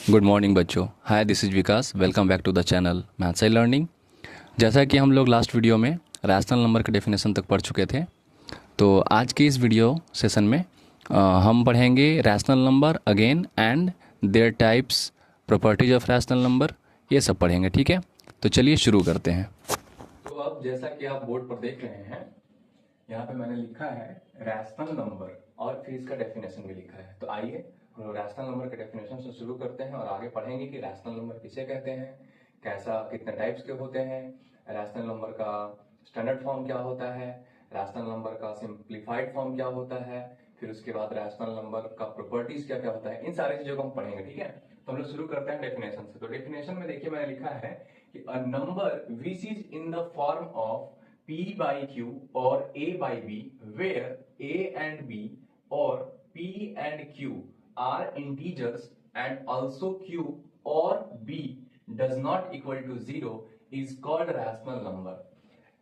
Good morning बच्चों। Hi, this is Vikas. Welcome back to the channel maths I learning. जैसा कि हम लोग लास्ट वीडियो में रैशनल नंबर के डेफिनेशन तक पढ़ चुके थे, तो आज की इस वीडियो सेशन में हम पढ़ेंगे rational number again and there types, properties of rational number, ये सब पढ़ेंगे। ठीक है, तो चलिए शुरू करते हैं। तो अब जैसा कि आप बोर्ड पर देख रहे हैं, यहाँ पे मैंने लिखा है रैशनल नंबर और फिर इसका डेफिनेशन भी लिखा है। तो आइए हम रैशनल नंबर के डेफिनेशन से शुरू करते हैं और आगे पढ़ेंगे कि रैशनल नंबर किसे कहते हैं, कैसा कितने टाइप्स के होते हैं, रैशनल नंबर का स्टैंडर्ड फॉर्म क्या होता है, रैशनल नंबर का सिंप्लीफाइड फॉर्म क्या होता है, फिर उसके बाद रैशनल नंबर का प्रॉपर्टीज क्या क्या होता है। इन सारी चीजों को हम पढ़ेंगे। ठीक है, तो हम लोग शुरू करते हैं डेफिनेशन से। तो डेफिनेशन में देखिए मैंने लिखा है कि a number which is in the form of P by Q or A by B, where A and B or P and Q are integers and also Q or B does not equal to 0 is called rational number।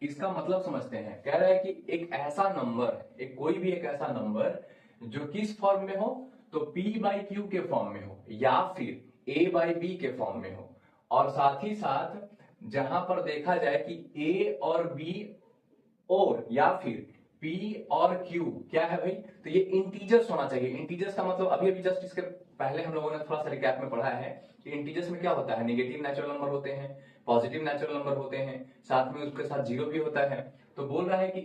इसका मतलब समझते हैं। कह रहा है कि एक ऐसा नंबर, एक कोई भी एक ऐसा नंबर जो किस फॉर्म में हो, तो P by Q के फॉर्म में हो या फिर A by B के फॉर्म में हो, और साथ ही साथ जहां पर देखा जाए कि A और B और या फिर P और Q क्या है भाई, तो ये इंटीजर्स होना चाहिए। इंटीजर्स का मतलब अभी अभी जस्ट इसके पहले हम लोगों ने थोड़ा सा रिकैप में पढ़ा है कि इंटीजर्स में क्या होता है, नेगेटिव नेचुरल नंबर होते हैं, पॉजिटिव नेचुरल नंबर होते हैं, साथ में उसके साथ जीरो भी होता है। तो बोल रहा है कि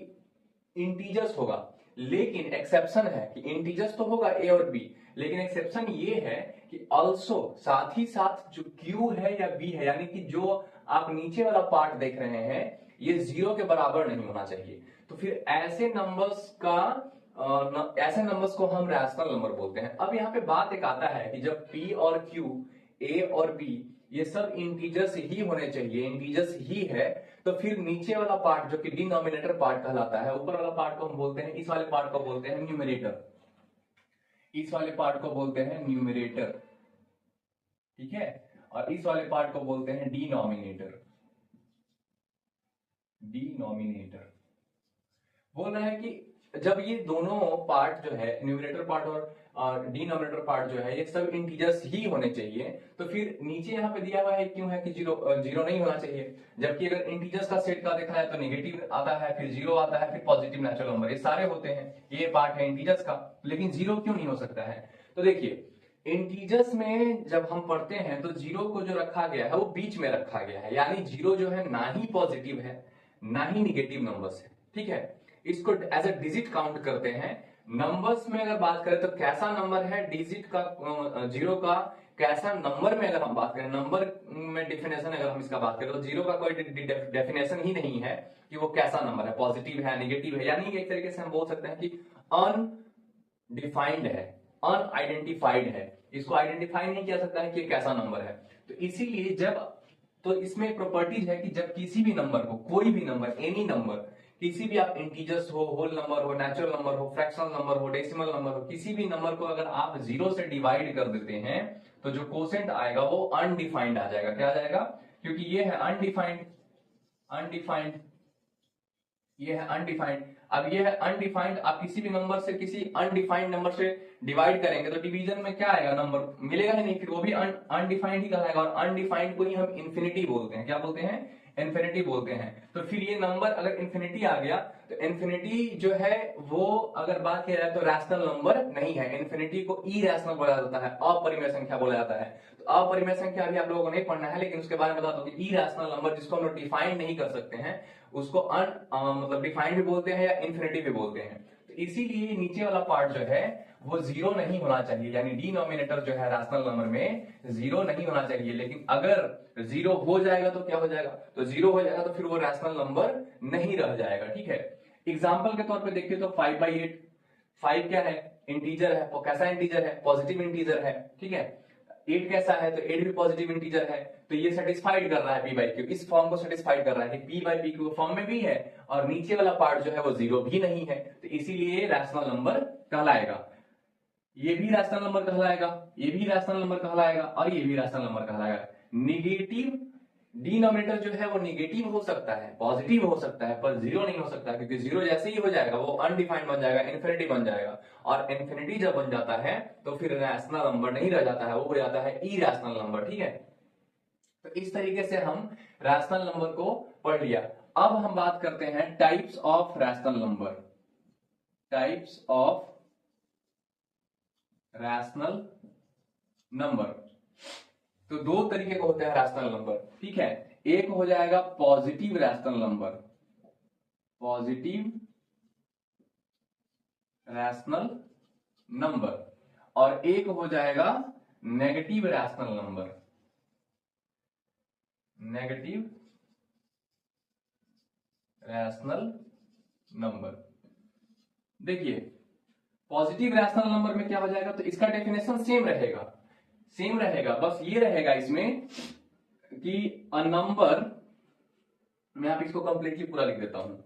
इंटीजर्स होगा, लेकिन एक्सेप्शन है कि इंटीजर्स तो होगा ए और बी, लेकिन एक्सेप्शन ये है कि ऑल्सो साथ ही साथ जो क्यू है या बी है, यानी कि जो आप नीचे वाला पार्ट देख रहे हैं, ये जीरो के बराबर नहीं होना चाहिए। तो फिर ऐसे नंबर्स का ऐसे नंबर्स को हम रैशनल नंबर बोलते हैं। अब यहाँ पे बात एक आता है कि जब P और Q, A और B ये सब इंटीजर्स ही होने चाहिए, इंटीजर्स ही है, तो फिर नीचे वाला पार्ट जो कि डिनोमिनेटर पार्ट कहलाता है, ऊपर वाला पार्ट को हम बोलते हैं, इस वाले पार्ट को बोलते हैं न्यूमरेटर। इस वाले पार्ट को बोलते हैं न्यूमरेटर, ठीक है, और इस वाले पार्ट को बोलते हैं डिनोमिनेटर। डिनोमिनेटर बोल रहा है कि जब ये दोनों पार्ट जो है, न्यूमरेटर पार्ट और डिनोमिनेटर पार्ट जो है, ये सब इंटीजर्स ही होने चाहिए, तो फिर नीचे यहाँ पे दिया हुआ है क्यों है कि जीरो नहीं होना चाहिए। जबकि अगर इंटीजर्स का सेट का देखा जाए तो नेगेटिव आता है, फिर जीरो आता है, फिर पॉजिटिव नेचुरल नंबर, ये सारे होते हैं, ये पार्ट है इंटीजर्स का, लेकिन जीरो क्यों नहीं हो सकता है। तो देखिए इंटीजर्स में जब हम पढ़ते हैं तो जीरो को जो रखा गया है वो बीच में रखा गया है, यानी जीरो जो है ना ही पॉजिटिव है ना ही निगेटिव नंबर्स है। ठीक है, इसको एज ए डिजिट काउंट करते हैं। नंबर्स में अगर बात करें तो कैसा नंबर है डिजिट का, जीरो का कैसा नंबर में अगर हम बात करें, नंबर में डिफिनेशन अगर हम इसका बात करें तो जीरो का कोई डेफिनेशन ही नहीं है कि वो कैसा नंबर है, पॉजिटिव है, नेगेटिव है, यानी एक तरीके से हम बोल सकते हैं कि अनडिफाइंड है, अनआइडेंटिफाइड है, इसको आइडेंटिफाई नहीं किया सकता है कि कैसा नंबर है। तो इसीलिए जब, तो इसमें प्रॉपर्टीज है कि जब किसी भी नंबर को, कोई भी नंबर, एनी नंबर, किसी भी आप इंटीजर्स हो, होल नंबर हो, नेचुरल नंबर हो, फ्रैक्शनल नंबर हो, डेसिमल नंबर हो, किसी भी नंबर को अगर आप जीरो से डिवाइड कर देते हैं तो जो कोसेंट आएगा वो अनडिफाइंड आ जाएगा। क्या आ जाएगा, क्योंकि ये है अनडिफाइंड, अनडिफाइंड, ये है अनडिफाइंड। अब ये है अनडिफाइंड, आप किसी भी नंबर से किसी अनडिफाइंड नंबर से डिवाइड करेंगे तो डिवीजन में क्या आएगा, नंबर मिलेगा ही नहीं, फिर वो भी अनडिफाइंड ही कहलाएगा। और अनडिफाइंड को ही हम इन्फिनिटी बोलते हैं। क्या बोलते हैं, इन्फिनिटी बोलते हैं। तो फिर ये नंबर अगर इन्फिनिटी आ गया तो इन्फिनिटी जो है वो अगर बात किया जाए तो रैशनल नंबर नहीं है। इन्फिनिटी को इरेशनल बोला जाता है, अपरिमेय संख्या बोला जाता है। तो अपरिमेय संख्या अभी आप लोगों को नहीं पढ़ना है, लेकिन उसके बारे में बता दो कि इरेशनल नंबर जिसको हम लोग डिफाइन नहीं कर सकते हैं उसको मतलब डिफाइंड भी बोलते हैं या इन्फिनिटी भी बोलते हैं। तो इसीलिए नीचे वाला पार्ट जो है वो जीरो नहीं होना चाहिए, यानी डिनोमिनेटर जो है रैशनल नंबर में जीरो नहीं होना चाहिए। लेकिन अगर जीरो हो जाएगा तो क्या हो जाएगा, तो जीरो हो जाएगा तो फिर वो रैशनल नंबर नहीं रह जाएगा। ठीक है, एग्जाम्पल के तौर पे देखिए तो 5/8, 5 क्या है, इंटीजर है, वो कैसा इंटीजर है, पॉजिटिव इंटीजर है। ठीक है, 8 कैसा है, तो 8 भी पॉजिटिव इंटीजर है, तो ये सेटिस्फाइड कर रहा है P by Q, इस फॉर्म को सेटिस्फाइड कर रहा है कि P by Q फॉर्म में भी है और नीचे वाला पार्ट जो है वो जीरो भी नहीं है, तो इसीलिए रैशनल नंबर कहलाएगा। ये भी रैशनल नंबर कहलाएगा, ये भी रैशनल नंबर कहलाएगा और ये भी रैशनल नंबर कहलाएगा। निगेटिव डिनोमिनेटर जो है वो निगेटिव हो सकता है, पॉजिटिव हो सकता है, पर जीरो नहीं हो सकता, क्योंकि जीरो जैसे ही हो जाएगा वो अनडिफाइंड बन जाएगा, इन्फिनिटी बन जाएगा। और इन्फिनिटी जब बन जाता है तो फिर रैशनल नंबर नहीं रह जाता है, वो हो जाता है इरैशनल नंबर। ठीक है, तो इस तरीके से हम रैशनल नंबर को पढ़ लिया। अब हम बात करते हैं types of rational number. Types of rational number, तो दो तरीके के होते हैं रैशनल नंबर। ठीक है, एक हो जाएगा positive rational number, positive rational number, और एक हो जाएगा negative rational number, negative rational number. देखिए पॉजिटिव रैशनल नंबर में क्या हो जाएगा, तो इसका डेफिनेशन सेम रहेगा, सेम रहेगा, बस ये रहेगा इसमें कि अ नंबर, मैं आप इसको कंप्लीटली पूरा लिख देता हूं,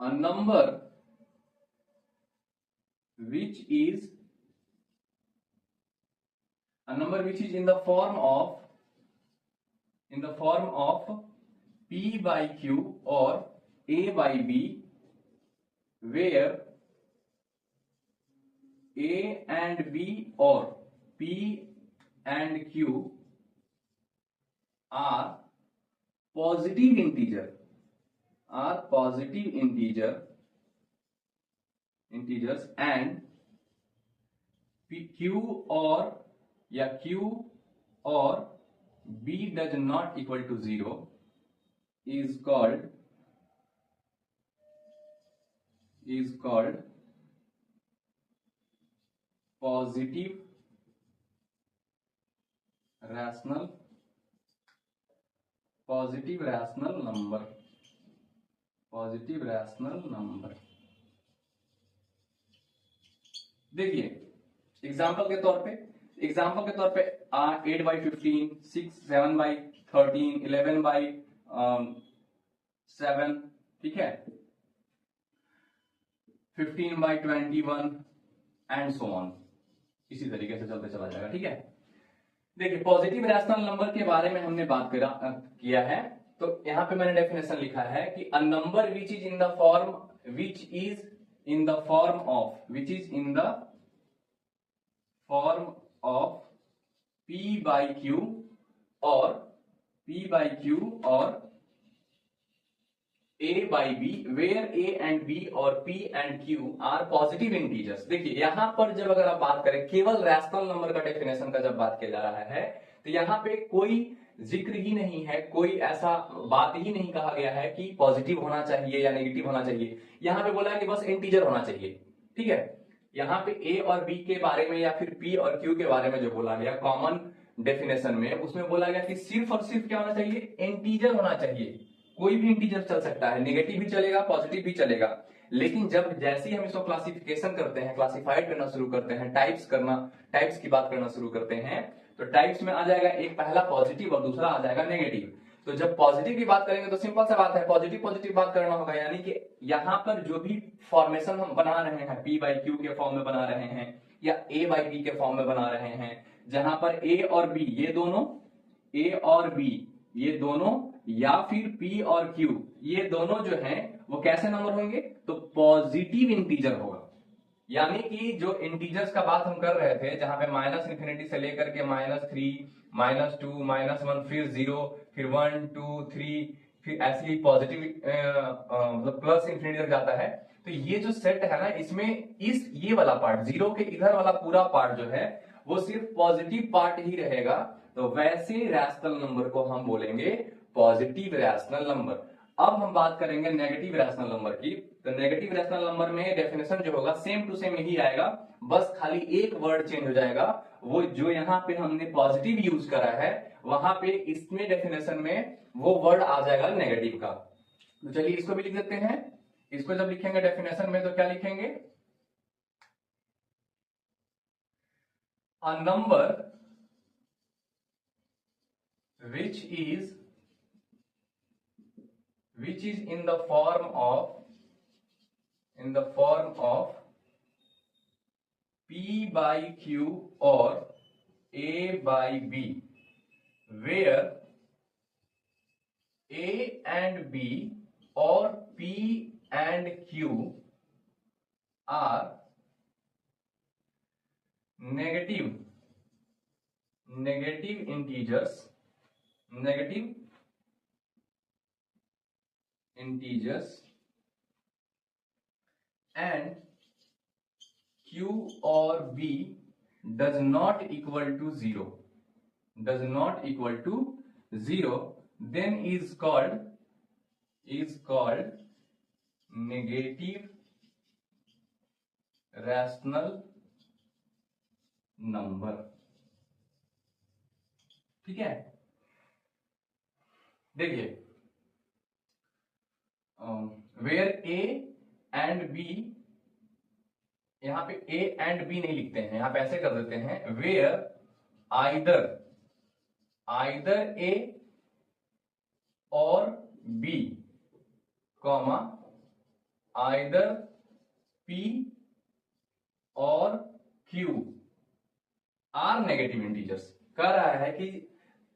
a number which is a number which is in the form of p by q or a by b, where a and b or p and q are positive integer, integers, and q or या q or b does not equal to 0 is called positive rational number, positive rational number। देखिए example के तौर पे 8/15, 7/13, 11/7, ठीक है, 15/21 and so on, इसी तरीके से चलते चला जाएगा। ठीक है, देखिए पॉजिटिव रैशनल नंबर के बारे में हमने बात किया है, तो यहां पे मैंने डेफिनेशन लिखा है कि a number which is in the form of p by q और a by b, where a and b और p and q are positive integers। देखिए यहां पर जब अगर आप बात करें केवल रैशनल नंबर का डेफिनेशन का जब बात किया जा रहा है, तो यहां पे कोई जिक्र ही नहीं है, कोई ऐसा बात ही नहीं कहा गया है कि पॉजिटिव होना चाहिए या नेगेटिव होना चाहिए। यहां पे बोला है कि बस इंटीजर होना चाहिए। ठीक है, यहाँ पे a और b के बारे में या फिर p और q के बारे में जो बोला गया कॉमन डेफिनेशन में, उसमें बोला गया कि सिर्फ और सिर्फ क्या होना चाहिए, इंटीजर होना चाहिए। कोई भी इंटीजर चल सकता है, नेगेटिव भी चलेगा, पॉजिटिव भी चलेगा। लेकिन जब जैसे ही हम इसको क्लासिफिकेशन करते हैं, क्लासिफाइड करना शुरू करते हैं, टाइप्स की बात करना शुरू करते हैं, तो टाइप्स में आ जाएगा एक पहला पॉजिटिव और दूसरा आ जाएगा नेगेटिव। तो जब पॉजिटिव की बात करेंगे तो सिंपल सा बात है, पॉजिटिव बात करना होगा, यानी कि यहां पर जो भी फॉर्मेशन हम बना रहे हैं, p by q के फॉर्म में बना रहे हैं या a by b के फॉर्म में बना रहे हैं, जहां पर a और b ये दोनों या फिर p और q ये दोनों जो हैं वो कैसे नंबर होंगे, तो पॉजिटिव इंटीजर होगा। यानी कि जो इंटीजर्स का बात हम कर रहे थे, जहां पे -∞ से लेकर के -3, -2, -1, फिर 0, फिर 1, 2, 3, फिर ऐसे ही पॉजिटिव मतलब प्लस इंफिनिटी तक जाता है। तो ये जो सेट है ना, इसमें ये वाला पार्ट, 0 के इधर वाला पूरा पार्ट जो है वो सिर्फ पॉजिटिव पार्ट ही रहेगा। तो वैसे रैशनल नंबर को हम बोलेंगे पॉजिटिव रैशनल नंबर। अब हम बात करेंगे नेगेटिव रैशनल नंबर की। तो नेगेटिव रैशनल नंबर में डेफिनेशन जो होगा सेम टू सेम यही आएगा, बस खाली एक वर्ड चेंज हो जाएगा। वो जो यहाँ पे हमने पॉजिटिव यूज करा है, वहां पे इसमें डेफिनेशन में वो वर्ड आ जाएगा नेगेटिव का। तो चलिए इसको भी लिख देते हैं। इसको जब लिखेंगे डेफिनेशन में तो क्या लिखेंगे, a number which is in the form of p by q or a by b, where A and B or P and Q are negative integers and Q or B does not equal to zero, then is called negative rational number। ठीक है, देखिए where A and B, यहां पे ए and B नहीं लिखते हैं, यहां पे ऐसे कर देते हैं वेयर आइदर ए और बी कॉमा आइदर पी और क्यू आर नेगेटिव इंटीजर्स। कह रहा है कि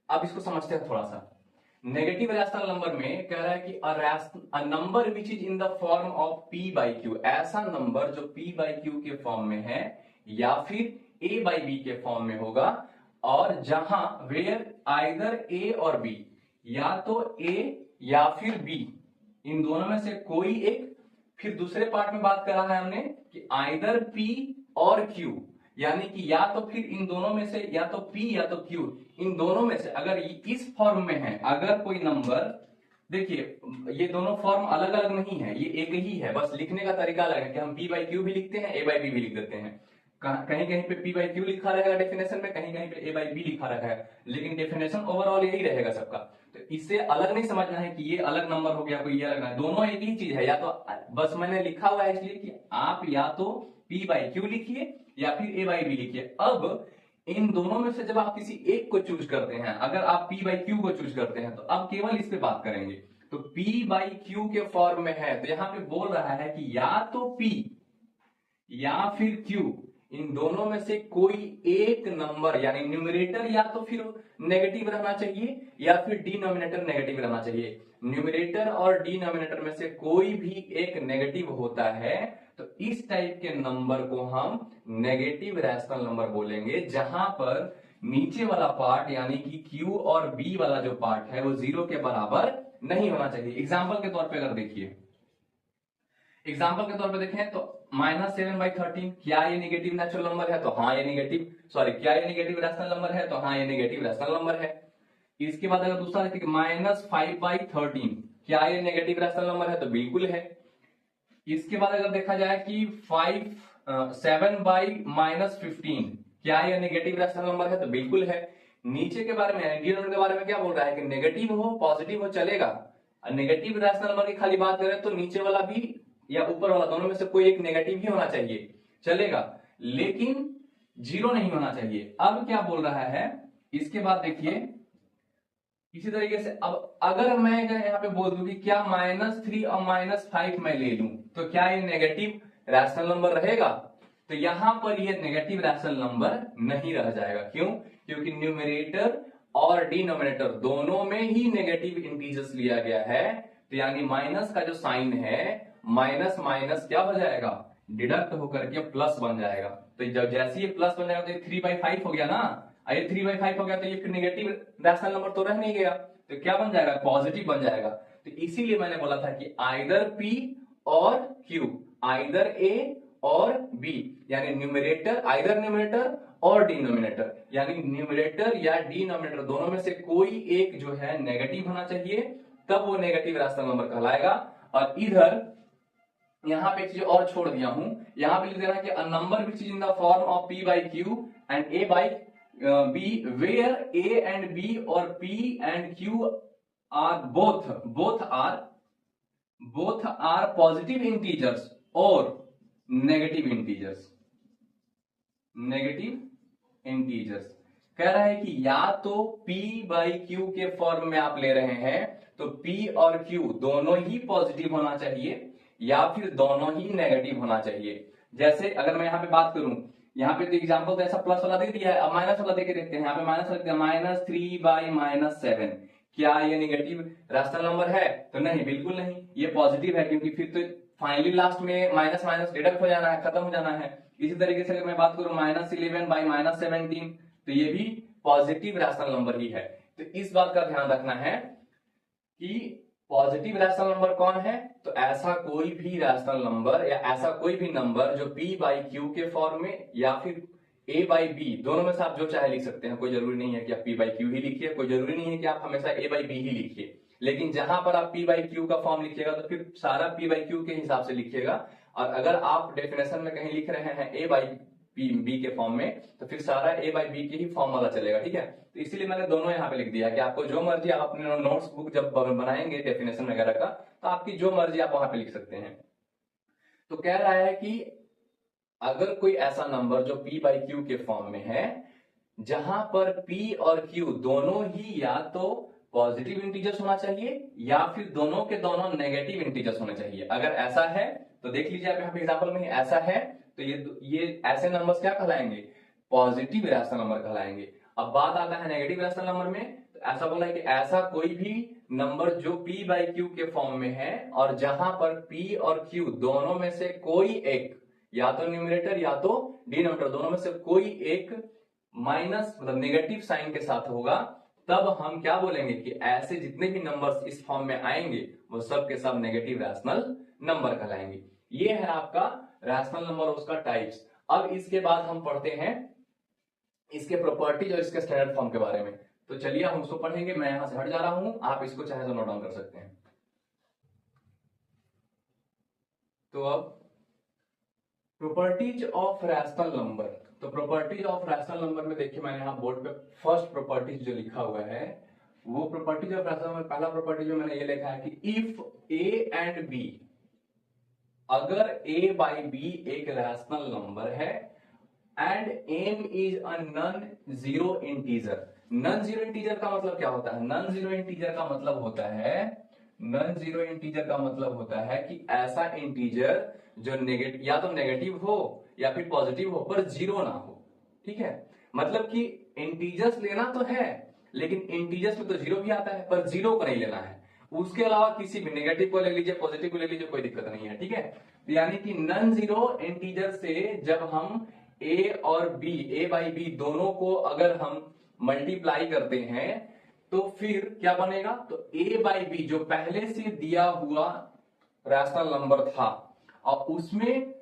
अब इसको समझते हैं थोड़ा सा। नेगेटिव रैशनल नंबर में कह रहा है कि a number which is in the form of p by Q, ऐसा नंबर जो p बाई क्यू के फॉर्म में है या फिर a बाई बी के फॉर्म में होगा, और जहां वेयर आइदर a और b, या तो a या फिर b, इन दोनों में से कोई एक। फिर दूसरे पार्ट में बात करा है हमने कि आइदर p और q, यानी कि या तो फिर इन दोनों में से, या तो p या तो q, इन दोनों में से अगर इस फॉर्म में है, अगर कोई नंबर, देखिए ये दोनों फॉर्म अलग अलग नहीं है, ये एक ही है, बस लिखने का तरीका अलग है कि हम p बाई क्यू भी लिखते हैं, a बाई बी भी लिख देते हैं। कहीं कहीं पे p बाई क्यू लिखा रहेगा डेफिनेशन में, कहीं कहीं पे a बाई बी लिखा रखा है, लेकिन डेफिनेशन ओवरऑल यही रहेगा सबका। तो इससे अलग नहीं समझना है कि ये अलग नंबर हो गया, कोई ये अलग नहीं, दोनों एक ही चीज है। या तो बस मैंने लिखा हुआ है इसलिए कि आप या तो p बाई क्यू लिखिए या फिर a बाई बी लिखिए। अब इन दोनों में से जब आप किसी एक को चूज करते हैं, अगर आप p बाई क्यू को चूज करते हैं, तो अब केवल इस पे बात करेंगे। तो p बाई क्यू के फॉर्म में है, तो यहां पे बोल रहा है कि या तो p या फिर q, इन दोनों में से कोई एक नंबर, यानी न्यूमरेटर या तो फिर नेगेटिव रहना चाहिए या फिर डिनोमिनेटर नेगेटिव रहना चाहिए। न्यूमरेटर और डिनोमिनेटर में से कोई भी एक नेगेटिव होता है, तो इस टाइप के नंबर को हम नेगेटिव रैशनल नंबर बोलेंगे, जहां पर नीचे वाला पार्ट यानी कि Q और B वाला जो पार्ट है वो 0 के बराबर नहीं होना चाहिए। एग्जाम्पल के तौर पे अगर देखिए, एग्जाम्पल के तौर पे देखें तो -7/13, क्या ये नेगेटिव नेचुरल नंबर है? तो हाँ ये नेगेटिव, सॉरी क्या ये नेगेटिव रैशनल नंबर है? तो हाँ ये नेगेटिव रैशनल नंबर है। इसके बाद अगर दूसरा देखिए -5/13, क्या ये नेगेटिव रैशनल नंबर है? तो बिल्कुल है। इसके बाद अगर देखा जाए कि 7/-15, क्या ये नेगेटिव रैशनल नंबर है? तो बिल्कुल है। नीचे के बारे में, डिनोमिनेटर के बारे में क्या बोल रहा है कि नेगेटिव हो पॉजिटिव हो चलेगा। नेगेटिव रैशनल नंबर की खाली बात करें तो नीचे वाला भी या ऊपर वाला, दोनों में से कोई एक नेगेटिव ही होना चाहिए, चलेगा, लेकिन 0 नहीं होना चाहिए। अब क्या बोल रहा है, इसके बाद देखिए इसी तरीके से, अब अगर मैं यहाँ पे बोल दूं कि क्या -3 और -5 मैं ले लूं, तो क्या ये नेगेटिव रैशनल नंबर रहेगा? तो यहां पर ये नेगेटिव रैशनल नंबर नहीं रह जाएगा। क्यों? क्योंकि न्यूमरेटर और डिनोमिनेटर दोनों में ही नेगेटिव इंटीजर्स लिया गया है, तो यानी माइनस का जो साइन है, माइनस माइनस क्या हो जाएगा, डिडक्ट होकर के प्लस बन जाएगा। तो जब जैसे ये प्लस बन जाएगा तो ये 3/5 हो गया ना, ये 3/5 हो गया, तो ये फिर नेगेटिव रैशनल नंबर तो रह नहीं गया, तो क्या बन जाएगा, पॉजिटिव बन जाएगा। तो इसीलिए मैंने बोला था कि आइदर P और Q, आइदर A और B, यानी न्यूमरेटर, आइदर न्यूमरेटर और डिनोमिनेटर, यानी न्यूमरेटर या डिनोमिनेटर दोनों में से कोई एक जो है नेगेटिव होना चाहिए, तब वो नेगेटिव रैशनल नंबर कहलाएगा। और इधर यहां पे एक चीज और छोड़ दिया हूं, यहां पे लिख देना कि a number which is in the form of p by q and a by b, where a and b और p and q are both are positive integers और नेगेटिव इंटीजर्स। कह रहा है कि या तो p बाई क्यू के फॉर्म में आप ले रहे हैं तो p और q दोनों ही पॉजिटिव होना चाहिए या फिर दोनों ही नेगेटिव होना चाहिए। जैसे अगर मैं यहां पे बात करूं यहाँ पे तो एग्जाम्पल तो ऐसा प्लस वाला दे दिया है, अब माइनस वाला देके देखते हैं। यहाँ पे माइनस वाला -3/-7, क्या ये निगेटिव रैशनल नंबर है? तो नहीं, बिल्कुल नहीं, ये पॉजिटिव है, क्योंकि फिर तो फाइनली लास्ट में माइनस माइनस डिडक्ट हो जाना है, खत्म हो जाना है। इसी तरीके से अगर मैं बात करूं -11/-17, तो ये भी पॉजिटिव रैशनल नंबर ही है। तो इस बात का ध्यान रखना है कि पॉजिटिव रैशनल नंबर कौन है, तो ऐसा कोई भी रैशनल नंबर या ऐसा कोई भी नंबर जो p/q के फॉर्म में या फिर a/b, दोनों में से आप जो चाहे लिख सकते हैं। कोई जरूरी नहीं है कि आप p/q ही लिखिए, कोई जरूरी नहीं है कि आप हमेशा a/b ही लिखिए, लेकिन जहां पर आप p/q का फॉर्म लिखिएगा तो फिर सारा p/q के हिसाब से लिखिएगा। और अगर आप डेफिनेशन में कहीं लिख रहे हैं a/b के फॉर्म में, तो फिर सारा a/b के ही फॉर्म वाला चलेगा, ठीक है। तो इसीलिए मैंने दोनों यहाँ पे लिख दिया कि आपको जो मर्जी, आप अपने नोट्स बुक जब बनाएंगे डेफिनेशन वगैरह का, तो आपकी जो मर्जी आप वहां पे लिख सकते हैं। तो कह रहा है कि अगर कोई ऐसा नंबर जो p/q के फॉर्म में है, जहां पर p और q दोनों ही या तो पॉजिटिव इंटीजर्स होना चाहिए या फिर दोनों के दोनों नेगेटिव इंटीजर्स होने चाहिए। अगर ऐसा है तो देख लीजिए आप यहाँ पे एग्जाम्पल में, ऐसा है तो ये ऐसे नंबर्स क्या कहलाएंगे? पॉजिटिव रैशनल नंबर कहलाएंगे। अब बात आता है नेगेटिव रैशनल नंबर में, तो ऐसा बोला है कि ऐसा कोई भी नंबर जो p/q के फॉर्म में है और जहां पर p और q दोनों में से कोई एक, या तो न्यूमरेटर या तो डिनोमिनेटर, दोनों में से कोई एक माइनस मतलब नेगेटिव साइन के साथ होगा, तब हम क्या बोलेंगे कि ऐसे जितने भी नंबर्स इस फॉर्म में आएंगे वो सब के सब नेगेटिव रैशनल नंबर कहलाएंगे। ये है आपका रैशनल नंबर, उसका टाइप्स। अब इसके बाद हम पढ़ते हैं इसके प्रॉपर्टीज और इसके स्टैंडर्ड फॉर्म के बारे में। तो चलिए हम उसको पढ़ेंगे। मैं यहां से हट जा रहा हूं, आप इसको चाहे तो नोट डाउन कर सकते हैं। तो अब प्रॉपर्टीज ऑफ रैशनल नंबर, तो प्रॉपर्टीज ऑफ रैशनल नंबर में देखिए मैंने यहाँ बोर्ड पे फर्स्ट प्रॉपर्टीज जो लिखा हुआ है, वो प्रॉपर्टीज ऑफ रैशनल नंबर, पहला प्रॉपर्टी जो मैंने ये लिखा है कि इफ a एंड b, अगर a/b एक रैशनल नंबर है and m is a non zero integer. Non zero integer का मतलब क्या होता है? नॉन जीरो इंटीजर का मतलब होता है, नॉन जीरो इंटीजर का मतलब होता है कि ऐसा इंटीजर जो नेगेटिव, या तो नेगेटिव हो या फिर पॉजिटिव हो, पर जीरो ना हो, ठीक है। मतलब कि इंटीजर्स लेना तो है, लेकिन इंटीजर्स में तो जीरो भी आता है, पर जीरो को नहीं लेना है। उसके अलावा किसी भी नेगेटिव को ले लीजिए, पॉजिटिव को ले लीजिए, कोई दिक्कत नहीं है, ठीक है। यानी कि नॉन जीरो इंटीजर से जब हम a और b, a/b दोनों को अगर हम मल्टीप्लाई करते हैं तो फिर क्या बनेगा? तो a/b जो पहले से दिया हुआ रैशनल नंबर था और उसमें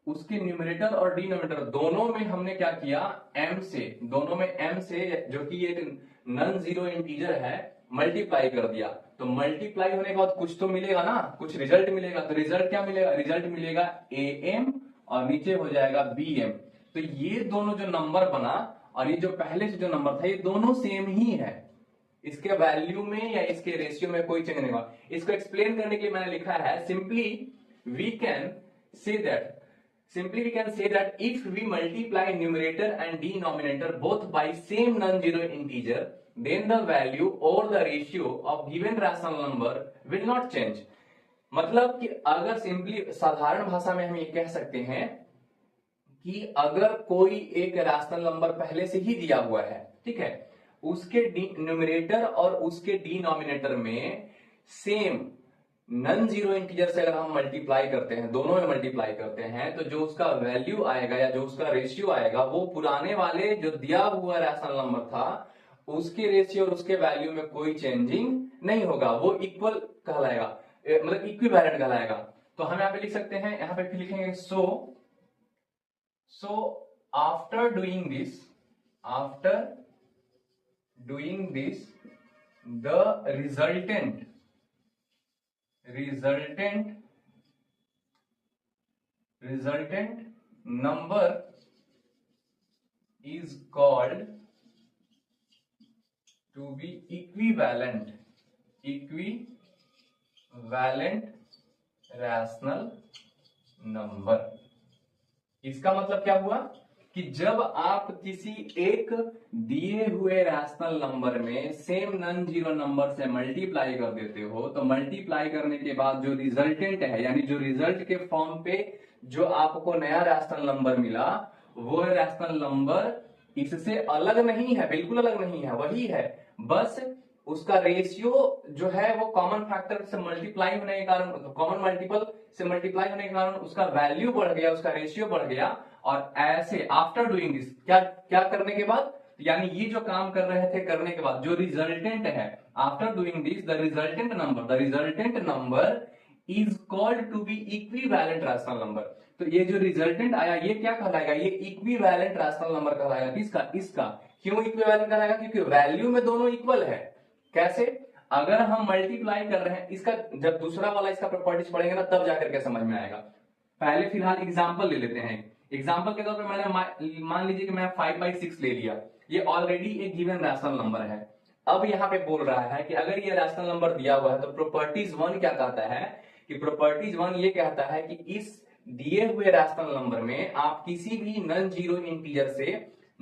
उसके न्यूमरेटर और डिनोमिनेटर दोनों में हमने क्या किया? m से, दोनों में m से, जो कि एक नॉन जीरो इंटीजर है, मल्टीप्लाई कर दिया। तो मल्टीप्लाई होने के बाद कुछ तो मिलेगा ना, कुछ रिजल्ट मिलेगा। तो रिजल्ट क्या मिलेगा? रिजल्ट मिलेगा am और नीचे हो जाएगा bm। तो ये दोनों जो नंबर बना और ये जो पहले से जो नंबर था, ये दोनों सेम ही है। इसके वैल्यू में या इसके रेशियो में कोई चेंज नहीं हुआ। इसको एक्सप्लेन करने के लिए मैंने लिखा है simply we can say that if we multiply numerator and denominator both by same non zero integer, then the value और the ratio of given rational number will not change. मतलब कि अगर सिंपली साधारण भाषा में हम ये कह सकते हैं कि अगर कोई एक रैशनल नंबर पहले से ही दिया हुआ है, ठीक है, उसके न्यूमरेटर और उसके डिनोमिनेटर में सेम नॉन जीरो इंटीजर से अगर हम मल्टीप्लाई करते हैं, दोनों में मल्टीप्लाई करते हैं, तो जो उसका वैल्यू आएगा या जो उसका रेशियो आएगा, वो पुराने वाले जो दिया हुआ रैशनल नंबर था उसके रेशियो और उसके वैल्यू में कोई चेंजिंग नहीं होगा, वो इक्वल कहलाएगा, मतलब इक्विवेलेंट कहलाएगा। तो हम यहाँ पे लिख सकते हैं, यहाँ पे लिखेंगे so after doing this the resultant number is called to be equivalent rational number। इसका मतलब क्या हुआ कि जब आप किसी एक दिए हुए रैशनल नंबर में सेम नॉन जीरो नंबर से मल्टीप्लाई कर देते हो, तो मल्टीप्लाई करने के बाद जो रिजल्टेंट है, यानी जो रिजल्ट के फॉर्म पे जो आपको नया रैशनल नंबर मिला, वो रैशनल नंबर इससे अलग नहीं है, बिल्कुल अलग नहीं है, वही है, बस उसका रेशियो जो है वो कॉमन फैक्टर से मल्टीप्लाई होने के कारण, कॉमन मल्टीपल से मल्टीप्लाई होने के कारण उसका वैल्यू बढ़ गया, उसका रेशियो बढ़ गया। और ऐसे आफ्टर डूइंग दिस, क्या क्या करने के बाद, यानी ये जो काम कर रहे थे करने के बाद जो रिजल्टेंट है, after doing this the resultant number is called to be equivalent rational number. तो ये जो रिजल्टेंट आया ये क्या कहलाएगा, ये इक्विवेलेंट रैशनल नंबर कहलाएगा। किसका, इसका। क्यों इक्विवेलेंट कहलाएगा, क्योंकि वैल्यू में दोनों इक्वल है। कैसे, अगर हम मल्टीप्लाई कर रहे हैं, इसका जब दूसरा वाला इसका प्रॉपर्टीज पढ़ेंगे ना तब जाकर के समझ में आएगा। पहले फिलहाल एग्जांपल ले लेते हैं। एग्जांपल के तौर पे मैंने मान लीजिए कि मैं 5/6 ले लिया, ये ऑलरेडी एक गिवन रैशनल नंबर है। अब यहाँ पे बोल रहा है कि अगर ये रैशनल नंबर दिया हुआ है तो प्रॉपर्टीज 1 क्या कहता है, कि प्रॉपर्टीज 1 ये कहता है कि इस दिए हुए रैशनल नंबर में आप किसी भी नॉन जीरो इंटीजर से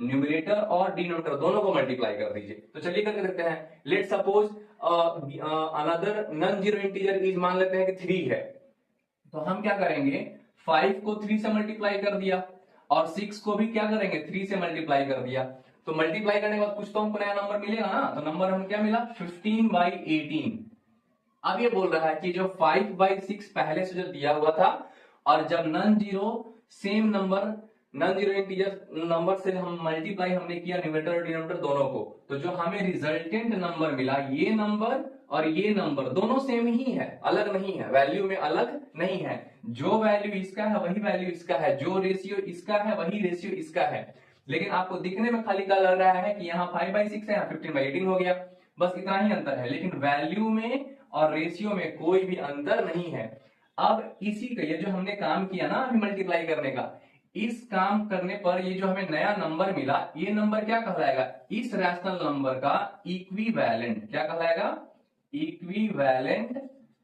न्यूमरेटर और डिनोमिनेटर दोनों को मल्टीप्लाई कर दीजिए। तो चलिए करके देखते हैं। Let suppose another non zero integer is, मान लेते हैं कि 3 है, तो हम क्या करेंगे, 5 को 3 से मल्टीप्लाई कर दिया और 6 को भी क्या करेंगे, 3 से मल्टीप्लाई कर दिया। तो मल्टीप्लाई करने के बाद कुछ तो हमको नया नंबर मिलेगा ना, तो नंबर हम क्या मिला, 15/18। अब ये बोल रहा है कि जो 5/6 पहले से जो दिया हुआ था, और जब non zero same number, non zero integer number से हम मल्टीप्लाई हमने किया न्यूमरेटर और डिनोमिनेटर दोनों को, तो जो हमें रिजल्टेंट नंबर मिला, ये नंबर और ये नंबर दोनों सेम ही है, अलग नहीं है, वैल्यू में अलग नहीं है। जो वैल्यू इसका है वही वैल्यू इसका है, जो रेशियो इसका है वही रेशियो इसका है। लेकिन आपको दिखने में खाली क्या लग रहा है कि यहाँ 5/6 है, यहाँ 15/18 हो गया, बस इतना ही अंतर है, लेकिन वैल्यू में और रेशियो में कोई भी अंतर नहीं है। अब इसी का ये जो हमने काम किया ना अभी मल्टीप्लाई करने का, इस काम करने पर ये जो हमें नया नंबर मिला, ये नंबर क्या कहलाएगा, इस रैशनल नंबर का इक्विवेलेंट, क्या कहलाएगा, इक्विवेलेंट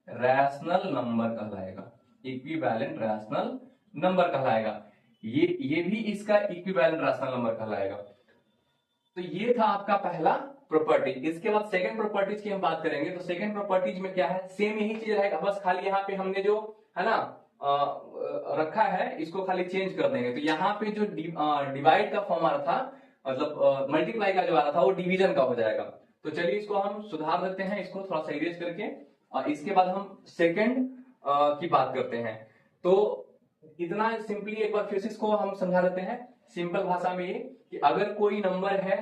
रैशनल नंबर कहलाएगा, इक्विवेलेंट रैशनल नंबर कहलाएगा। ये भी इसका इक्विवेलेंट रैशनल नंबर कहलाएगा। तो ये था आपका पहला प्रॉपर्टी। इसके बाद सेकंड प्रॉपर्टीज की हम बात करेंगे। तो सेकंड प्रॉपर्टीज में क्या है, सेम यही चीज रहेगा, बस खाली यहाँ पे हमने जो है ना रखा है इसको खाली चेंज कर देंगे। तो यहाँ पे जो डिवाइड का फॉर्म आ रहा था, मतलब मल्टीप्लाई का जो आ रहा था वो डिवीजन का हो जाएगा। तो चलिए इसको हम सुधार देते हैं, इसको थोड़ा सा इरेज करके, और इसके बाद हम सेकंड की बात करते हैं। तो इतना सिंपली एक बार फिर से इसको हम समझा देते हैं सिंपल भाषा में, ये कि अगर कोई नंबर है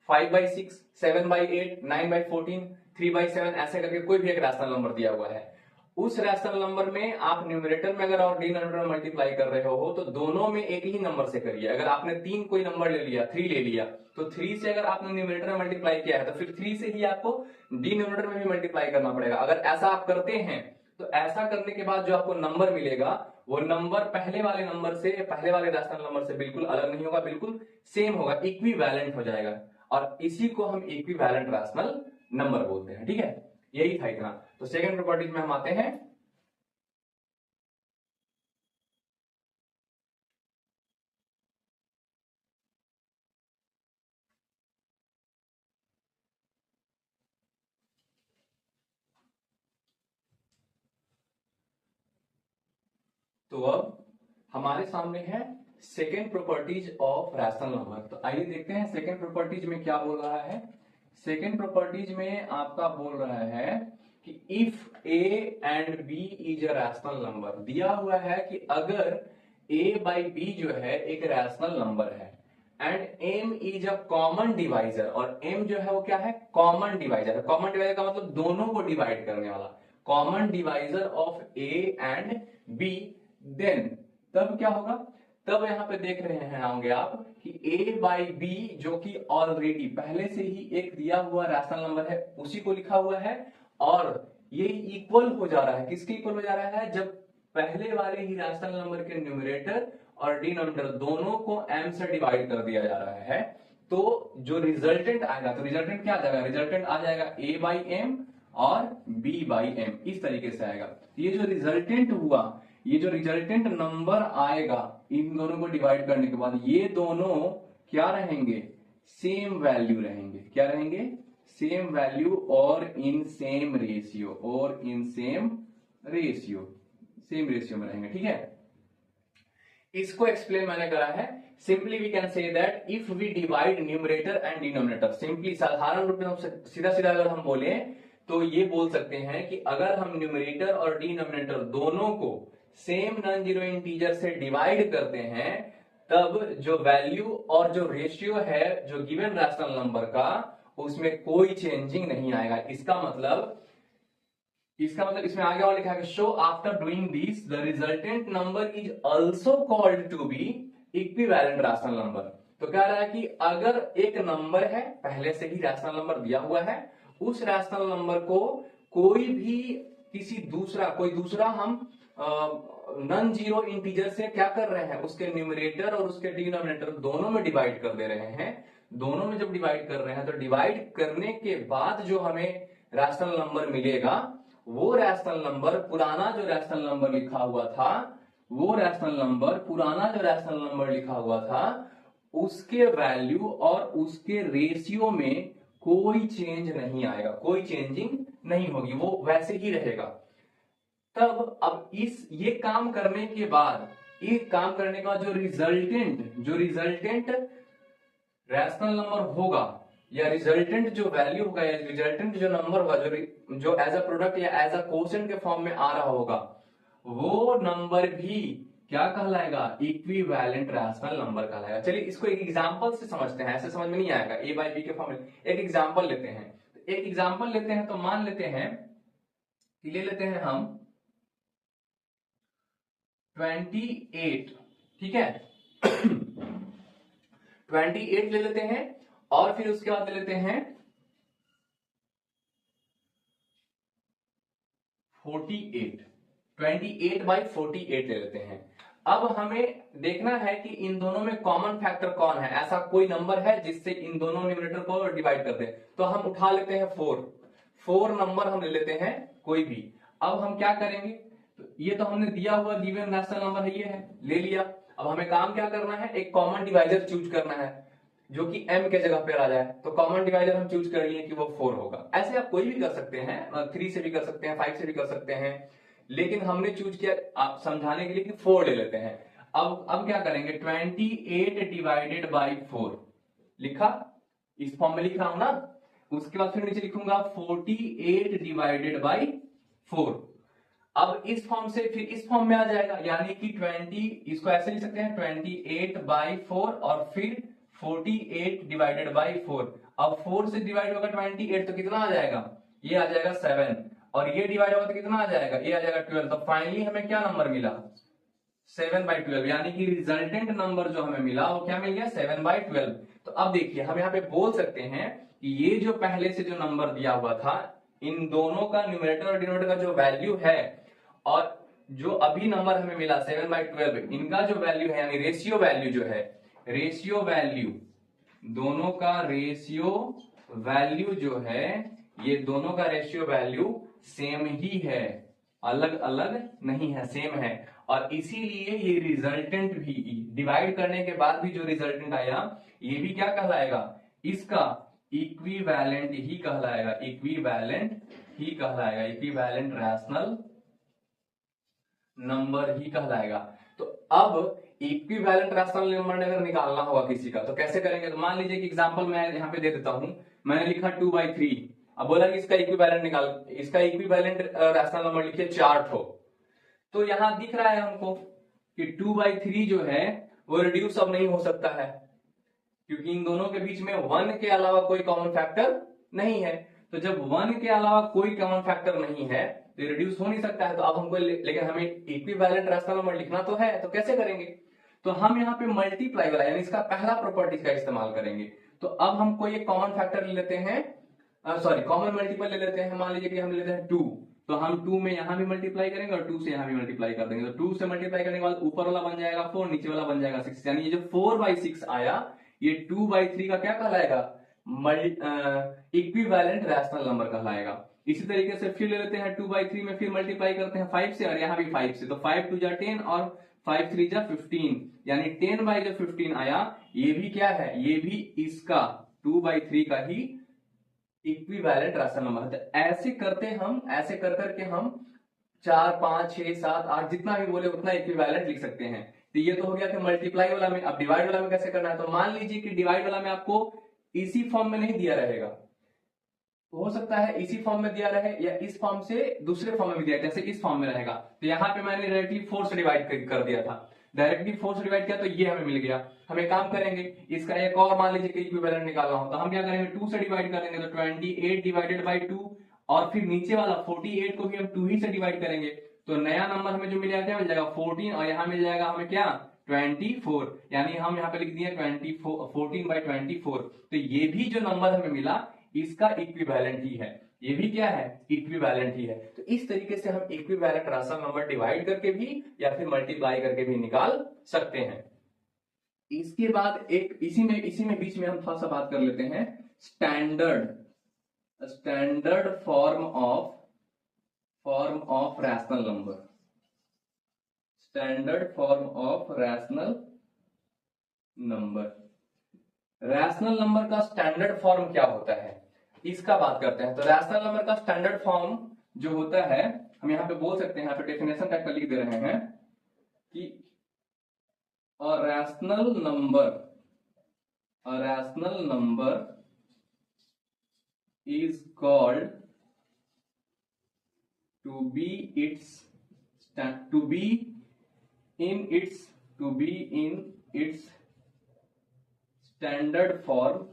5/6, 7/8, 9/14, 3/7, ऐसे करके कोई भी एक रैशनल नंबर दिया हुआ है, उस रैशनल नंबर में आप न्यूमरेटर में अगर और डिनोमिनेटर मल्टीप्लाई कर रहे हो तो दोनों में एक ही नंबर से करिए। अगर आपने 3 कोई नंबर ले लिया, 3 ले लिया, तो 3 से अगर आपने न्यूमरेटर में मल्टीप्लाई किया है तो फिर 3 से ही आपको डिनोमिनेटर में भी मल्टीप्लाई करना पड़ेगा। अगर ऐसा आप करते हैं तो ऐसा करने के बाद जो आपको नंबर मिलेगा वो नंबर पहले वाले नंबर से, पहले वाले रैशनल नंबर से बिल्कुल अलग नहीं होगा, बिल्कुल सेम होगा, इक्विवेलेंट हो जाएगा, और इसी को हम इक्विवेलेंट रैशनल नंबर बोलते हैं। ठीक है, यही था इतना। तो सेकंड प्रॉपर्टीज में हम आते हैं। तो अब हमारे सामने है second properties of rational number. तो आइए देखते हैं सेकेंड प्रॉपर्टीज में क्या बोल रहा है। सेकेंड प्रॉपर्टीज में आपका बोल रहा है कि if A and B is a rational number, दिया हुआ है कि अगर a बाई बी जो है एक रैशनल नंबर है, and m is a common divisor, और m जो है वो क्या है, कॉमन डिवाइजर है। कॉमन डिवाइजर का मतलब दोनों को डिवाइड करने वाला, common divisor of a and b, then तब क्या होगा, तब यहां पे देख रहे हैं होंगे आप कि a बाई बी जो कि ऑलरेडी पहले से ही एक दिया हुआ रैशनल नंबर है उसी को लिखा हुआ है, और ये इक्वल हो जा रहा है, किसके इक्वल हो जा रहा है, जब पहले वाले ही रैशनल नंबर के न्यूमरेटर और डिनोमिनेटर दोनों को m से डिवाइड कर दिया जा रहा है। तो जो रिजल्टेंट आएगा, तो रिजल्टेंट क्या आ जाएगा, रिजल्टेंट आ जाएगा a बाई एम और b बाई एम, इस तरीके से आएगा। ये जो रिजल्टेंट हुआ, ये जो रिजल्टेंट नंबर आएगा इन दोनों को डिवाइड करने के बाद, ये दोनों क्या रहेंगे, सेम वैल्यू रहेंगे, क्या रहेंगे, सेम वैल्यू और इन सेम रेशियो, और in same ratio, same ratio में रहेंगे। ठीक है, इसको एक्सप्लेन मैंने करा है simply we can say that if we divide numerator and denominator, simply साधारण रूप में हम सीधा सीधा अगर हम बोले तो ये बोल सकते हैं कि अगर हम न्यूमरेटर और डिनोमिनेटर दोनों को सेम नॉन जीरो इंटीजर से डिवाइड करते हैं, तब जो वैल्यू और जो रेशियो है जो गिवन रैशनल नंबर का, उसमें कोई चेंजिंग नहीं आएगा। इसका मतलब इसमें आगे और लिखा है so after doing this the resultant number is also called to be equivalent rational number. तो कह रहा है कि अगर एक नंबर है, पहले से ही रैशनल नंबर दिया हुआ है, उस रैशनल नंबर को कोई दूसरा हम नॉन जीरो इंटीजर से क्या कर रहे हैं, उसके न्यूमरेटर और उसके डिनोमिनेटर दोनों में डिवाइड कर दे रहे हैं। दोनों में जब डिवाइड कर रहे हैं तो डिवाइड करने के बाद जो हमें रैशनल नंबर मिलेगा, वो रैशनल नंबर पुराना जो रैशनल नंबर लिखा हुआ था, उसके वैल्यू और उसके रेशियो में कोई चेंज नहीं आएगा, कोई चेंजिंग नहीं होगी, वो वैसे ही रहेगा। तब अब ये काम करने के बाद जो रिजल्टेंट रैशनल नंबर होगा, या रिजल्टेंट जो वैल्यू होगा, या रिजल्टेंट जो नंबर होगा, जो एज अ प्रोडक्ट या एज अ क्वोशिएंट के फॉर्म में आ रहा होगा, वो नंबर भी क्या कहलाएगा, इक्विवेलेंट रैशनल नंबर कहलाएगा। चलिए इसको एक एग्जांपल से समझते हैं, ऐसे समझ में नहीं आएगा। a बाई बी के फॉर्म में एक एग्जांपल लेते हैं। तो मान लेते हैं कि ले लेते हैं हम 28, ठीक है 28 ले लेते हैं, और फिर उसके बाद ले लेते हैं 48, 28 बाई 48 ले लेते हैं। अब हमें देखना है कि इन दोनों में कॉमन फैक्टर कौन है, ऐसा कोई नंबर है जिससे इन दोनों न्यूमरेटर को डिवाइड कर दे। तो हम उठा लेते हैं 4 नंबर हम ले लेते हैं कोई भी। अब हम क्या करेंगे, तो ये तो हमने दिया हुआ गिवन रैशनल नंबर है, ये है, ले लिया। अब हमें काम क्या करना है, एक कॉमन डिवाइजर चूज करना है जो कि m के जगह पर आ जाए। तो कॉमन डिवाइजर हम चूज कर लिए कि वो 4 होगा। ऐसे आप कोई भी कर सकते हैं, 3 से भी कर सकते हैं, 5 से भी कर सकते हैं, लेकिन हमने चूज किया आप समझाने के लिए कि 4 ले लेते हैं। अब क्या करेंगे, 28 डिवाइडेड बाई 4 लिखा, इस फॉर्म में लिख रहा हूं ना। उसके बाद फिर नीचे लिखूंगा 48 डिवाइडेड बाई 4। अब इस फॉर्म से फिर इस फॉर्म में आ जाएगा, यानी कि 20, इसको ऐसे लिख सकते हैं 28 बाई 4 और फिर 48 डिवाइडेड बाई 4। अब 4 से डिवाइड होगा 28 तो कितना आ जाएगा, ये आ जाएगा 7, और ये डिवाइड होगा तो कितना आ जाएगा, ये आ जाएगा 12। तो फाइनली हमें क्या नंबर मिला, 7/12, यानी कि रिजल्टेंट नंबर जो हमें मिला वो क्या मिल गया, 7/12। तो अब देखिए हम यहाँ पे बोल सकते हैं कि ये जो पहले से जो नंबर दिया हुआ था, इन दोनों का न्यूमरेटर और डिनोमिनेटर का जो वैल्यू है, और जो अभी नंबर हमें मिला 7/12, इनका जो वैल्यू है, यानी रेशियो वैल्यू जो है, रेशियो वैल्यू, दोनों का रेशियो वैल्यू जो है, ये दोनों का रेशियो वैल्यू सेम ही है, अलग अलग नहीं है, सेम है। और इसीलिए ये रिजल्टेंट भी डिवाइड करने के बाद भी जो रिजल्टेंट आया, ये भी क्या कहलाएगा, इसका इक्विवेलेंट ही कहलाएगा, इक्विवेलेंट रैशनल नंबर ही कहलाएगा। तो अब इक्विवेलेंट रैशनल नंबर अगर निकालना होगा किसी का, तो कैसे करेंगे। तो मान लीजिए कि एग्जांपल मैं यहाँ पे दे देता हूं, मैंने लिखा 2/3। अब बोला कि इसका इक्विवेलेंट निकाल, इसका इक्विवेलेंट रैशनल नंबर लिखिए 4 ठो। तो यहां दिख रहा है हमको कि 2/3 जो है वो रिड्यूस अब नहीं हो सकता है, क्योंकि इन दोनों के बीच में 1 के अलावा कोई कॉमन फैक्टर नहीं है। तो जब 1 के अलावा कोई कॉमन फैक्टर नहीं है तो रिड्यूस हो नहीं सकता है। तो अब हमको, लेकिन हमें इक्विवेलेंट रैशनल नंबर लिखना तो है, तो कैसे करेंगे। तो हम यहाँ पे मल्टीप्लाई वाला, यानी इसका पहला प्रॉपर्टीज का इस्तेमाल करेंगे। तो अब हम कोई एक कॉमन फैक्टर ले लेते हैं, कॉमन मल्टीपल ले लेते हैं। मान लीजिए कि हम ले लेते हैं 2, तो हम 2 में यहां भी मल्टीप्लाई करेंगे और 2 से यहां भी मल्टीप्लाई कर देंगे। तो 2 से मल्टीप्लाई करने के बाद ऊपर वाला बन जाएगा 4, नीचे वाला बन जाएगा 6, यानी ये जो 4/6 आया, ये 2/3 का क्या कहलाएगा, इक्विवेलेंट रैशनल नंबर कहलाएगा। इसी तरीके से फिर ले लेते हैं 2/3 में, फिर मल्टीप्लाई करते हैं 5 से, और यहाँ भी 5 से। तो 5 2 जा 10 और 5 3 जा 15, यानी 10/15 आया। ये भी क्या है, ये भी इसका 2/3 का ही इक्विवेलेंट रैशनल नंबर है। तो ऐसे कर करके हम 4 5 6 7 8 जितना भी बोले उतना इक्विवेलेंट लिख सकते हैं। तो ये तो हो गया कि मल्टीप्लाई वाला में। अब डिवाइड वाला में कैसे करना है, तो मान लीजिए कि डिवाइड वाला में आपको इसी फॉर्म में नहीं दिया रहेगा, तो हो सकता है इसी फॉर्म में दिया रहे या इस फॉर्म से दूसरे फॉर्म में भी दिया, जैसे इस फॉर्म में रहेगा। तो यहाँ पे मैंने डायरेक्टली 4 से डिवाइड कर दिया था, डायरेक्टली 4 से डिवाइड किया तो ये हमें मिल गया। हम एक काम करेंगे, इसका एक और मान लीजिए कि इक्विवेलेंट निकालना हो, तो हम क्या करेंगे 2 से डिवाइड कर देंगे, तो 28 डिवाइडेड बाई 2, और फिर नीचे वाला 48 को भी हम 2 ही से डिवाइड करेंगे, तो नया नंबर हमें जो मिल जाएगा क्या मिल जाएगा 14, और यहाँ मिल जाएगा हमें क्या 24, यानी हम यहाँ पे लिख दिए 14/24। तो ये भी जो नंबर हमें मिला इसका इक्विवेलेंट ही है, ये भी क्या है इक्विवेलेंट ही है। तो इस तरीके से हम इक्विवेलेंट रैशनल नंबर डिवाइड करके भी या फिर मल्टीप्लाई करके भी निकाल सकते हैं। इसके बाद एक इसी में बीच में हम थोड़ा सा बात कर लेते हैं standard form of rational number. Standard form of rational number का स्टैंडर्ड फॉर्म क्या होता है, इसका बात करते हैं। तो रैशनल नंबर का स्टैंडर्ड फॉर्म जो होता है, हम यहाँ पे बोल सकते हैं, यहाँ पे डेफिनेशन टाइप का लिख दे रहे हैं कि a rational number is called to be in its standard form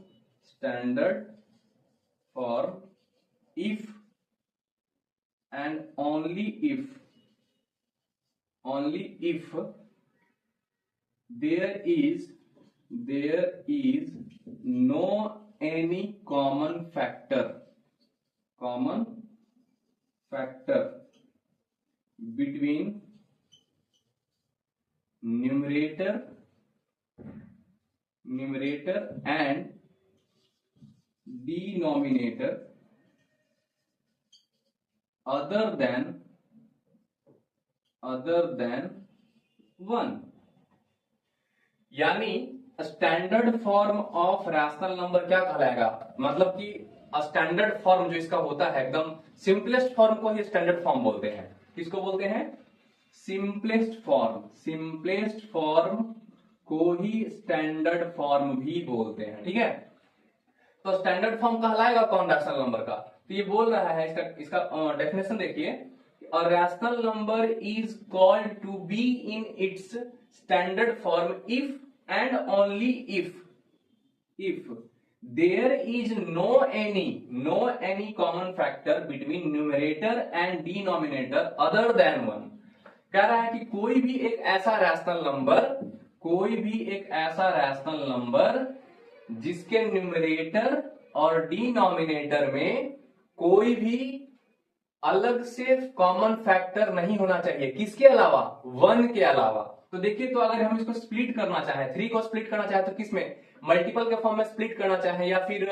if and only if there is no any common factor between numerator and denominator other than 1। यानी standard form of rational number क्या कहलाएगा, मतलब कि standard form जो इसका होता है एकदम सिंपलेस्ट फॉर्म को ही स्टैंडर्ड फॉर्म बोलते हैं। किसको बोलते हैं, सिंपलेस्ट फॉर्म को ही स्टैंडर्ड फॉर्म भी बोलते हैं, ठीक है। तो स्टैंडर्ड फॉर्म कहलाएगा कौन रैशनल नंबर का, तो ये बोल रहा है इसका डेफिनेशन देखिए, a rational number is called to be in its standard form if and only if there is no any common factor between numerator and denominator other than 1। कह रहा है कि कोई भी एक ऐसा रैशनल नंबर जिसके न्यूमरेटर और डिनोमिनेटर में कोई भी अलग से कॉमन फैक्टर नहीं होना चाहिए, किसके अलावा 1 के अलावा। तो देखिए, तो अगर हम इसको स्प्लिट करना चाहें, 3 को स्प्लिट करना चाहें तो किसमें, मल्टीपल के फॉर्म में स्प्लिट करना चाहें या फिर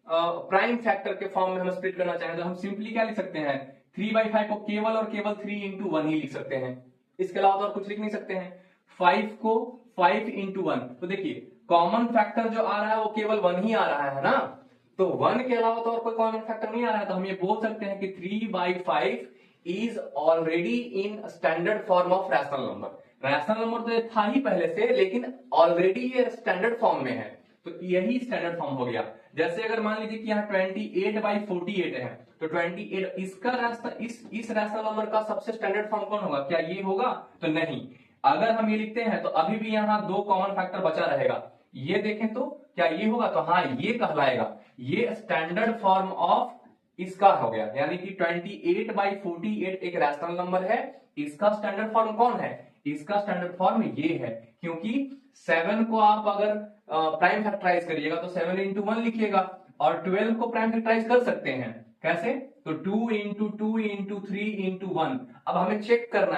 प्राइम फैक्टर के फॉर्म में हम स्प्लिट करना चाहें, तो हम सिंपली क्या लिख सकते हैं 3/5 को केवल और केवल 3 into 1 ही लिख सकते हैं, इसके अलावा तो और कुछ लिख नहीं सकते हैं। 5 को 5 into 1, तो देखिए कॉमन फैक्टर जो आ रहा है वो केवल 1 ही आ रहा है ना, तो 1 के अलावा तो और कोई कॉमन फैक्टर नहीं आ रहा है, तो हम ये बोल सकते हैं कि 3/5 is already in standard form of rational number. Rational number तो ये था ही पहले से, लेकिन ऑलरेडी ये स्टैंडर्ड फॉर्म में है, तो यही स्टैंडर्ड फॉर्म हो गया। जैसे अगर मान लीजिए कि यहाँ 28/48 है, तो 28 इसका इस रैशनल नंबर का सबसे स्टैंडर्ड फॉर्म कौन होगा, क्या ये होगा, तो नहीं। अगर हम ये लिखते हैं तो अभी भी यहाँ 2 कॉमन फैक्टर बचा रहेगा, ये देखें तो क्या ये होगा, तो हाँ ये कहलाएगा, ये स्टैंडर्ड फॉर्म ऑफ इसका हो गया। यानी कि 28/48 एक रैशनल नंबर है, इसका स्टैंडर्ड फॉर्म कौन है, इसका स्टैंडर्ड फॉर्म ये है, क्योंकि 7 को आप अगर प्राइम फैक्टराइज करिएगा तो 7 into 1 लिखिएगा, और 12 को प्राइम फैक्टराइज कर सकते हैं, कैसे, तो 2 into 2 into 3 into 1। अब हमें चेक करना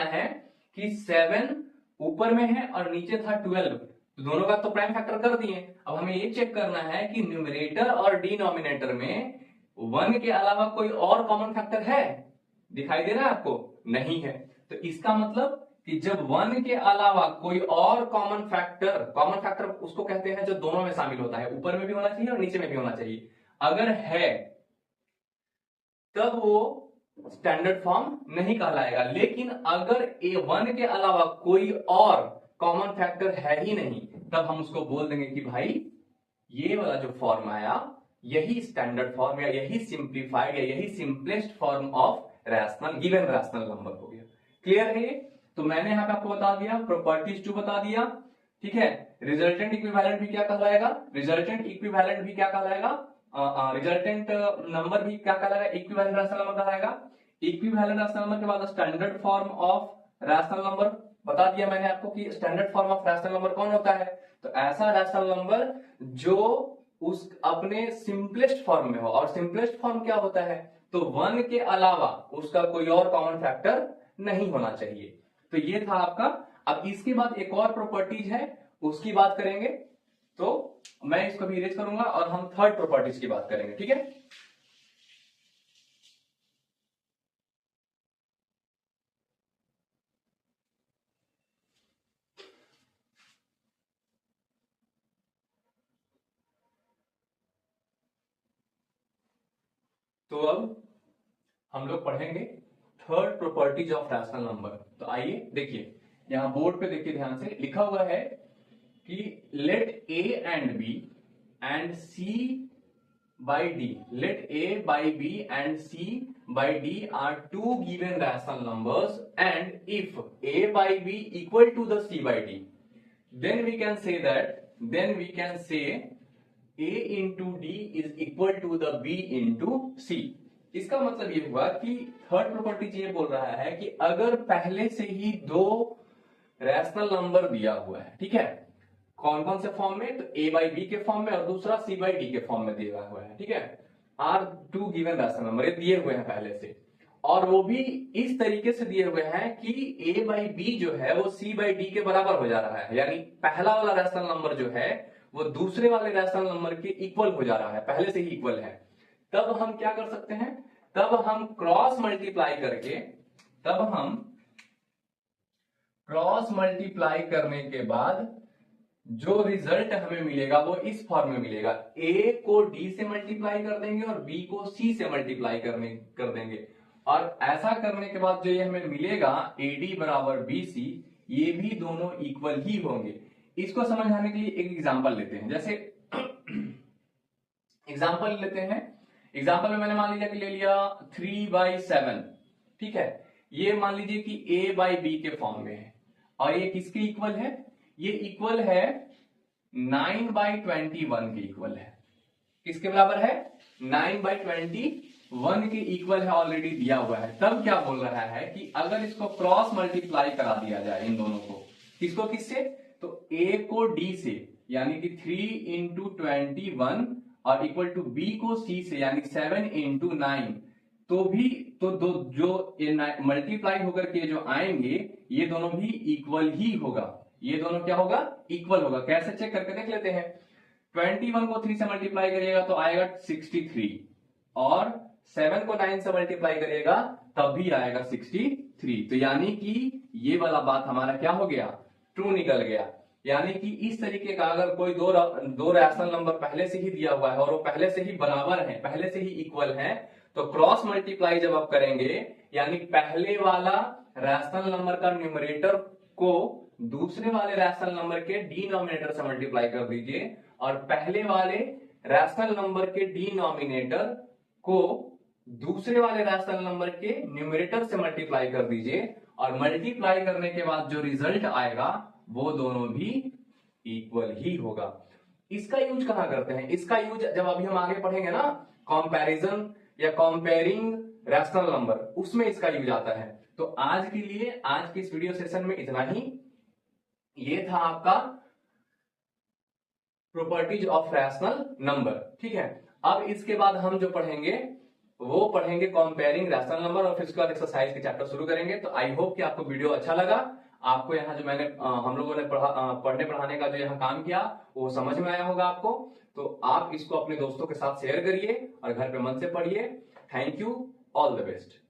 है कि 7 ऊपर में है और नीचे था 12, तो दोनों का तो प्राइम फैक्टर कर दिए। अब हमें ये चेक करना है कि न्यूमरेटर और डिनोमिनेटर में 1 के अलावा कोई और कॉमन फैक्टर है, दिखाई दे रहा है आपको, नहीं है। तो इसका मतलब कि जब 1 के अलावा कोई और कॉमन फैक्टर उसको कहते हैं जो दोनों में शामिल होता है, ऊपर में भी होना चाहिए और नीचे में भी होना चाहिए, अगर है तब वो स्टैंडर्ड फॉर्म नहीं कहलाएगा। लेकिन अगर A1 के अलावा कोई और कॉमन फैक्टर है ही नहीं, तब हम उसको बोल देंगे कि भाई ये वाला जो फॉर्म आया यही स्टैंडर्ड फॉर्म या यही सिंप्लीफाइड या यही simplest form of rational given rational number हो गया। क्लियर है ये? तो मैंने यहां पे आपको बता दिया, प्रॉपर्टीज 2 बता दिया, ठीक है। रिजल्टेंट इक्विवेलेंट भी क्या कहलाएगा, रिजल्टेंट इक्विवेलेंट भी क्या कहलाएगा, रिजल्टेंट नंबर भी क्या कहलाएगा, इक्विवेलेंट रैशनल नंबर कहलाएगा। इक्विवेलेंट रैशनल नंबर के बाद standard form of rational number बता दिया मैंने आपको कि standard form of rational number कौन होता है। तो ऐसा रैशनल नंबर जो उस अपने सिंपलेस्ट फॉर्म में हो, और सिंपलेस्ट फॉर्म क्या होता है, तो 1 के अलावा उसका कोई और कॉमन फैक्टर नहीं होना चाहिए। तो ये था आपका। अब इसके बाद एक और प्रॉपर्टीज है, उसकी बात करेंगे। तो मैं इसको भी इरेज करूंगा और हम थर्ड प्रॉपर्टीज की बात करेंगे, ठीक है। तो अब हम लोग पढ़ेंगे third properties of rational number. तो आइए देखिए, यहां बोर्ड पे देखिए ध्यान से लिखा हुआ है कि let A and B and C by D, let A by B and C by D are two given rational numbers, and if A by B equal to the C by D, then we can say A into D is equal to the B into C। इसका मतलब ये हुआ कि third property ये बोल रहा है कि अगर पहले से ही दो रैशनल नंबर दिया हुआ है, ठीक है, कौन कौन से फॉर्म में, तो A बाई बी के फॉर्म में और दूसरा C बाई डी के फॉर्म में दिया हुआ है, ठीक है, are two given rational number ये दिए हुए हैं पहले से, और वो भी इस तरीके से दिए हुए हैं कि A बाई बी जो है वो C बाई डी के बराबर हो जा रहा है, यानी पहला वाला रैशनल नंबर जो है वो दूसरे वाले रैशनल नंबर के इक्वल हो जा रहा है, पहले से ही इक्वल है। तब हम क्या कर सकते हैं, तब हम क्रॉस मल्टीप्लाई करने के बाद जो रिजल्ट हमें मिलेगा वो इस फॉर्म में मिलेगा। ए को डी से मल्टीप्लाई कर देंगे और बी को सी से मल्टीप्लाई कर देंगे, और ऐसा करने के बाद जो ये हमें मिलेगा एडी बराबर बीसी, ये भी दोनों इक्वल ही होंगे। इसको समझाने के लिए एक एग्जांपल लेते हैं। जैसे एग्जांपल लेते हैं, एग्जांपल में मैंने मान लीजिए कि ले लिया 3/7, ठीक है, ये मान लीजिए कि ए बाई बी के फॉर्म में है, और ये किसके इक्वल है, ये इक्वल है 9/21 के इक्वल है। किसके बराबर है, 9/21 के इक्वल है, ऑलरेडी दिया हुआ है। तब क्या बोल रहा है कि अगर इसको क्रॉस मल्टीप्लाई करा दिया जाए इन दोनों को, किसको किससे, तो ए को डी से यानी कि 3 into 21 और इक्वल टू बी को सी से यानी 7 into 9, तो भी तो दो जो मल्टीप्लाई होकर के जो आएंगे ये दोनों भी इक्वल ही होगा, ये दोनों क्या होगा, इक्वल होगा। कैसे चेक करके देख लेते हैं, 21 को 3 से मल्टीप्लाई करिएगा तो आएगा 63, और 7 को 9 से मल्टीप्लाई करिएगा तब भी आएगा 63। तो यानी कि ये वाला बात हमारा क्या हो गया, ट्रू निकल गया। यानी कि इस तरीके का अगर कोई दो रैशनल नंबर पहले से ही दिया हुआ है और वो पहले से ही बराबर है, पहले से ही इक्वल है, तो क्रॉस मल्टीप्लाई जब आप करेंगे यानी पहले वाला रैशनल नंबर का न्यूमरेटर को दूसरे वाले रैशनल नंबर के डिनोमिनेटर से मल्टीप्लाई कर दीजिए, और पहले वाले रैशनल नंबर के डिनोमिनेटर को दूसरे वाले रैशनल नंबर के न्यूमरेटर से मल्टीप्लाई कर दीजिए, और मल्टीप्लाई करने के बाद जो रिजल्ट आएगा वो दोनों भी इक्वल ही होगा। इसका यूज कहां करते हैं, इसका यूज जब अभी हम आगे पढ़ेंगे ना, कंपैरिजन या कंपेयरिंग रैशनल नंबर, उसमें इसका यूज आता है। तो आज के लिए आज के इस वीडियो सेशन में इतना ही। ये था आपका प्रॉपर्टीज ऑफ रैशनल नंबर, ठीक है। अब इसके बाद हम जो पढ़ेंगे वो पढ़ेंगे कंपेयरिंग रैशनल नंबर, और फिर उसके बाद एक्सरसाइज के चैप्टर शुरू करेंगे। तो आई होप कि आपको वीडियो अच्छा लगा, आपको यहाँ जो मैंने हम लोगों ने पढ़ने पढ़ाने का जो यहाँ काम किया वो समझ में आया होगा आपको। तो आप इसको अपने दोस्तों के साथ शेयर करिए और घर पे मन से पढ़िए। Thank you, all the best.